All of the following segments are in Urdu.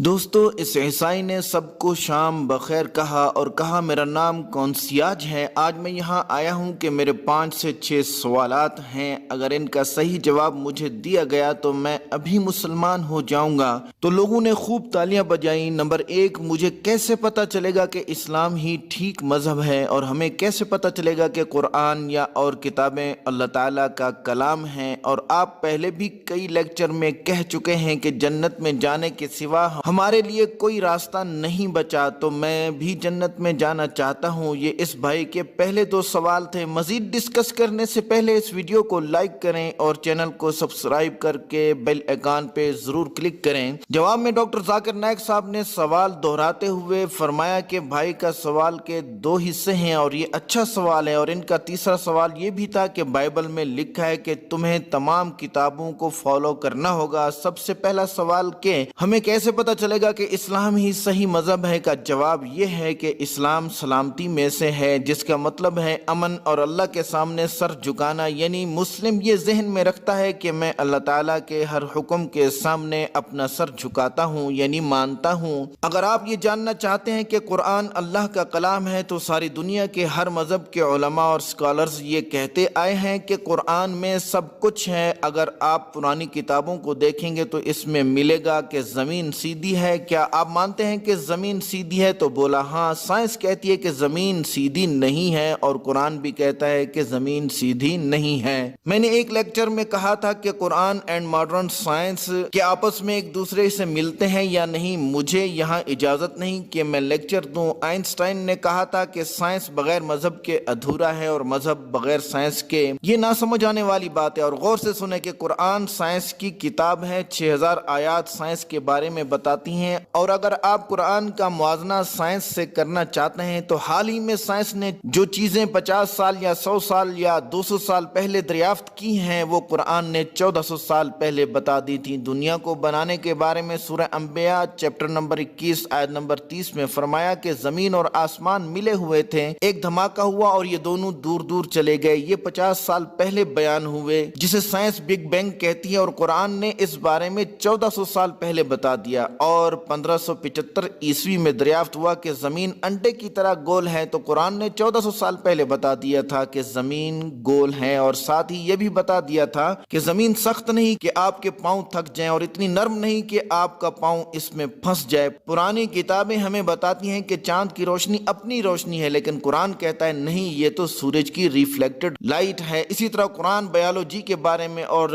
دوستو اس عیسائی نے سب کو شام بخیر کہا اور کہا میرا نام کونسیاج ہے۔ آج میں یہاں آیا ہوں کہ میرے 5 سے 6 سوالات ہیں، اگر ان کا صحیح جواب مجھے دیا گیا تو میں ابھی مسلمان ہو جاؤں گا۔ تو لوگوں نے خوب تالیاں بجائیں۔ نمبر 1، مجھے کیسے پتا چلے گا کہ اسلام ہی ٹھیک مذہب ہے، اور ہمیں کیسے پتا چلے گا کہ قرآن یا اور کتابیں اللہ تعالیٰ کا کلام ہیں؟ اور آپ پہلے بھی کئی لیکچر میں کہہ چکے ہیں کہ جنت میں جانے کے سوا ہمارے لیے کوئی راستہ نہیں بچا، تو میں بھی جنت میں جانا چاہتا ہوں۔ یہ اس بھائی کے پہلے 2 سوال تھے۔ مزید ڈسکس کرنے سے پہلے اس ویڈیو کو لائک کریں اور چینل کو سبسکرائب کر کے بیل آئیکن پہ ضرور کلک کریں۔ جواب میں ڈاکٹر ذاکر نائک صاحب نے سوال دہراتے ہوئے فرمایا کہ بھائی کا سوال کے 2 حصے ہیں اور یہ اچھا سوال ہے، اور ان کا تیسرا سوال یہ بھی تھا کہ بائبل میں لکھا ہے کہ تمہیں تمام کتابوں کو فالو کرنا ہوگا۔ سب سے پہلا سوال کہ ہمیں کیسے پتا چلے گا کہ اسلام ہی صحیح مذہب ہے، کا جواب یہ ہے کہ اسلام سلامتی میں سے ہے، جس کا مطلب ہے امن اور اللہ کے سامنے سر جھکانا، یعنی مسلم یہ ذہن میں رکھتا ہے کہ میں اللہ تعالیٰ کے ہر حکم کے سامنے اپنا سر جھکاتا ہوں، یعنی مانتا ہوں۔ اگر آپ یہ جاننا چاہتے ہیں کہ قرآن اللہ کا کلام ہے تو ساری دنیا کے ہر مذہب کے علماء اور اسکالرز یہ کہتے آئے ہیں کہ قرآن میں سب کچھ ہے۔ اگر آپ پرانی کتابوں کو دیکھیں گے تو اس میں ملے گا کہ زمین سیدھی ہے۔ کیا آپ مانتے ہیں کہ زمین سیدھی ہے؟ تو بولا ہاں۔ سائنس کہتی ہے کہ زمین سیدھی نہیں ہے، اور قرآن بھی کہتا ہے کہ زمین سیدھی نہیں ہے۔ میں نے ایک لیکچر میں کہا تھا کہ قرآن اینڈ ماڈرن سائنس کے آپس میں ایک دوسرے سے ملتے ہیں یا نہیں۔ مجھے یہاں اجازت نہیں کہ میں لیکچر دوں۔ آئنسٹائن نے کہا تھا کہ سائنس بغیر مذہب کے ادھورا ہے اور مذہب بغیر سائنس کے۔ یہ نہ سمجھ آنے والی بات ہے، اور غور سے سنیں کہ قرآن سائنس کی کتاب ہے۔ 6000 آیات سائنس کے بارے میں بتاتی ہیں، اور اگر آپ قرآن کا موازنہ سائنس سے کرنا چاہتے ہیں تو حال ہی میں سائنس نے جو چیزیں 50 سال یا 100 سال یا 200 سال پہلے دریافت کی ہیں وہ قرآن نے 1400 سال پہلے بتا دی تھی۔ دنیا کو بنانے کے بارے میں سورہ انبیاء چیپٹر نمبر 21 آیت نمبر 30 میں فرمایا کہ زمین اور آسمان ملے ہوئے تھے، ایک دھماکہ ہوا اور یہ دونوں دور دور چلے گئے۔ یہ 50 سال پہلے بیان ہوئے، جسے سائنس بگ بینگ کہتی ہے، اور قرآن نے اس بارے میں 1400 سال پہلے بتا دیا۔ اور 1575 عیسوی میں دریافت ہوا کہ زمین انڈے کی طرح گول ہے، تو قرآن نے 1400 سال پہلے بتا دیا تھا کہ زمین گول ہے، اور ساتھ ہی یہ بھی بتا دیا تھا کہ زمین سخت نہیں کہ آپ کے پاؤں تھک جائیں، اور اتنی نرم نہیں کہ آپ کا پاؤں اس میں پھنس جائے۔ پرانی کتابیں ہمیں بتاتی ہیں کہ چاند کی روشنی اپنی روشنی ہے، لیکن قرآن کہتا ہے نہیں، یہ تو سورج کی ریفلیکٹڈ لائٹ ہے۔ اسی طرح قرآن بایولوجی کے بارے میں اور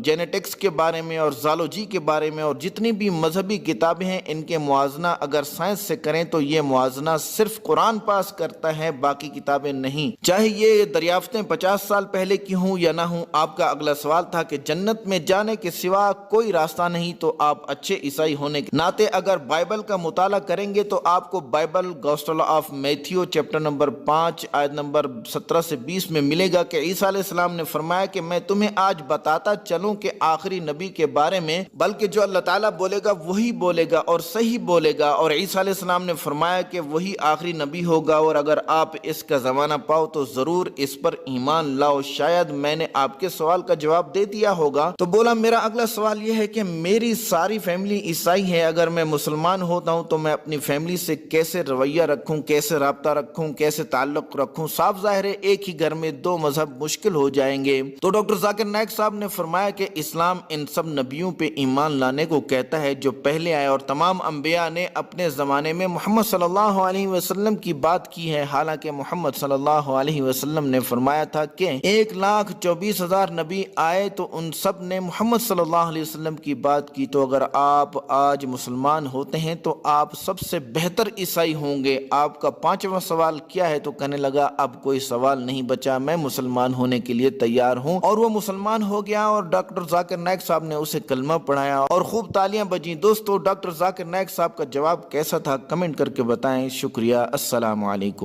جینیٹکس کے بارے میں اور زالوجی کے بارے میں اور جتنی بھی مذہبی کتابیں ہیں ان کے موازنہ اگر سائنس سے کریں تو یہ موازنہ صرف قرآن پاس کرتا ہے، باقی کتابیں نہیں۔ چاہے یہ دریافتیں 50 سال پہلے کی ہوں یا نہ ہوں۔ آپ کا اگلا سوال تھا کہ جنت میں جانے کے سوا کوئی راستہ نہیں، تو آپ اچھے عیسائی ہونے کے ناطے اگر بائبل کا مطالعہ کریں گے تو آپ کو Bible gospel of Matthew chapter number 5 آیت نمبر 17 سے 20 میں ملے گا کہ عیسیٰ علیہ السلام نے فرمایا کہ میں تمہیں آج بتاتا چلوں کہ آخری نبی کے بارے میں، بلکہ جو اللہ تعالیٰ بولے گا وہی بولے گا اور صحیح بولے گا۔ اور عیسیٰ علیہ السلام نے فرمایا کہ وہی آخری نبی ہوگا، اور اگر آپ اس کا زمانہ پاؤ تو ضرور اس پر ایمان لاؤ۔ شاید میں نے آپ کے سوال کا جواب دے دیا ہوگا۔ تو بولا میرا اگلا سوال یہ ہے کہ میری ساری فیملی عیسائی ہے، اگر میں مسلمان ہوتا ہوں تو میں اپنی فیملی سے کیسے رویہ رکھوں، کیسے رابطہ رکھوں، کیسے تعلق رکھوں؟ صاف ظاہر ہے ایک ہی گھر میں 2 مذہب مشکل ہو جائیں گے۔ تو ڈاکٹر ذاکر نائک صاحب نے فرمایا کہ اسلام ان سب نبیوں پہ ایمان لانے کو کہتا ہے جو پہلے آئے، اور تمام انبیاء نے اپنے زمانے میں محمد صلی اللہ علیہ وسلم کی بات کی ہے، حالانکہ محمد صلی اللہ علیہ وسلم نے فرمایا تھا کہ 1,24,000 نبی آئے تو ان سب نے محمد صلی اللہ علیہ وسلم کی بات کی۔ تو اگر آپ آج مسلمان ہوتے ہیں تو آپ سب سے بہتر عیسائی ہوں گے۔ آپ کا 5واں سوال کیا ہے؟ تو کہنے لگا اب کوئی سوال نہیں بچا، میں مسلمان ہونے کے لیے تیار ہوں، اور وہ مسلمان ہو گیا، اور ڈاکٹر ذاکر نائک صاحب نے اسے کلمہ پڑھایا اور خوب تالیاں بجیں۔ دوستو ڈاکٹر ذاکر نائک صاحب کا جواب کیسا تھا کمنٹ کر کے بتائیں۔ شکریہ، السلام علیکم۔